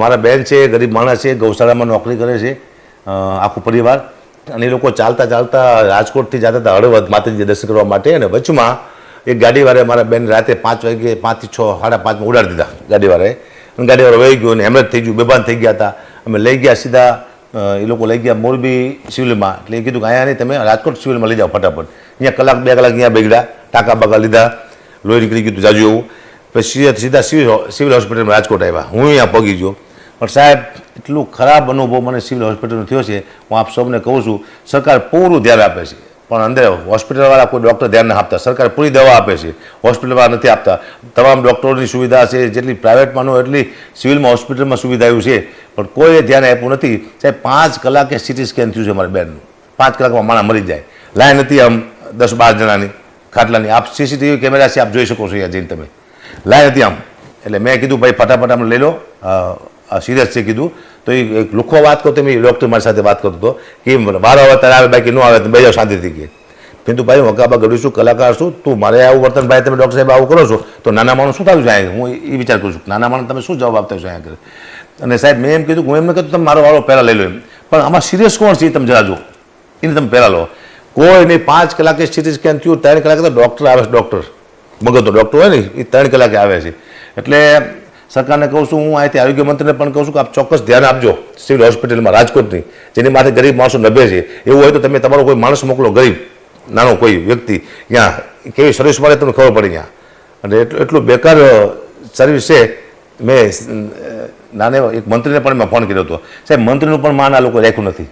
મારા બેન છે, ગરીબ માણસ છે, ગૌશાળામાં નોકરી કરે છે, આખું પરિવાર. અને એ લોકો ચાલતા ચાલતા રાજકોટથી જતા હતા હળવદ માતાજી દર્શન કરવા માટે. અને વચમાં એક ગાડીવાળાએ મારા બેન રાતે 5 વાગે 5 થી 6 5:30 ઉડાડી દીધા ગાડીવાળાએ. અને ગાડીવાળો વહી ગયો અને હેમરેજ થઈ ગયું, બેભાન થઈ ગયા હતા. અમે લઈ ગયા સીધા, એ લોકો લઈ ગયા મોરબી સિવિલમાં. એટલે એ કીધું કે અહીંયા નહીં, તમે રાજકોટ સિવિલમાં લઈ જાઓ ફટાફટ. અહીંયા કલાક 2 કલાક અહીંયા બગડ્યા, ટાંકા બાકા લીધા, લોહી નીકળી ગયું જાજુ એવું. પછી સીધા સિવિલ હોસ્પિટલમાં રાજકોટ આવ્યા. હું અહીંયા પગી ગયો. પણ સાહેબ, એટલું ખરાબ અનુભવ મને સિવિલ હોસ્પિટલનો થયો છે. હું આપ સૌને કહું છું, સરકાર પૂરું ધ્યાન આપે છે, પણ અંદર હોસ્પિટલવાળા કોઈ ડૉક્ટર ધ્યાન ના આપતા. સરકાર પૂરી દવા આપે છે, હોસ્પિટલવાળા નથી આપતા. તમામ ડૉક્ટરોની સુવિધા છે, જેટલી પ્રાઇવેટમાં ન એટલી સિવિલમાં હોસ્પિટલમાં સુવિધા આવ્યું છે, પણ કોઈએ ધ્યાન આપ્યું નથી. સાહેબ, 5 કલાકે સિટી સ્કેન થયું છે મારા બેનનું. 5 કલાકમાં માણસ મરી જાય. લાઈન હતી આમ 10-12 જણાની ખાટલાની. આપ સીસીટીવી કેમેરા છે, આપ જોઈ શકો છો અહીંયા જઈને તમે. લાઈન હતી આમ. એટલે મેં કીધું ભાઈ ફટાફટ આમ લઈ લો, સિરિયસ છે કીધું. તો એ એક લુખો વાત કરતો, મેં ડૉક્ટર મારી સાથે વાત કરતો હતો કે વારો આવે ત્યારે આવે, બાકી ન આવે તો બે જાવ શાંતિથી કે. પિન્ટુ ભાઈ, હું હકાબા ગઢવી છું, કલાકાર છું, તું મારે આવું વર્તન ભાઈ તમે ડૉક્ટર સાહેબ આવું કરો છો તો નાના માણસ શું થયું છે અહીંયા? હું એ વિચાર કરું છું, નાના માણસ તમે શું જવાબ આપતા છો અહીંયા કરે. અને સાહેબ, મેં એમ કીધું, હું એમ કીધું તમે મારો વાળો પહેલાં લઈ લો એમ. પણ આમાં સિરિયસ કોણ છે એ તમે જરા જો, એને તમે પહેલાં લો. કોઈ નહીં, 5 કલાકે સિટી સ્કેન થયું, 3 કલાકે તો ડૉક્ટર આવે છે. ડૉક્ટર મગજનો ડૉક્ટર હોય ને એ 3 કલાકે આવે છે. એટલે સરકારને કહું છું, હું અહીંથી આરોગ્ય મંત્રીને પણ કહું છું કે આપ ચોક્કસ ધ્યાન આપજો સિવિલ હોસ્પિટલમાં રાજકોટની, જેની માથે ગરીબ માણસો નભે છે. એવું હોય તો તમે તમારો કોઈ માણસ મોકલો, ગરીબ નાનો કોઈ વ્યક્તિ, ત્યાં કેવી સર્વિસ મળે તમને ખબર પડે ત્યાં. અને એટલું બેકાર સર્વિસ છે. મેં નાને એક મંત્રીને પણ મેં ફોન કર્યો હતો. સાહેબ, મંત્રીનું પણ માન આ લોકો રાખ્યું નથી.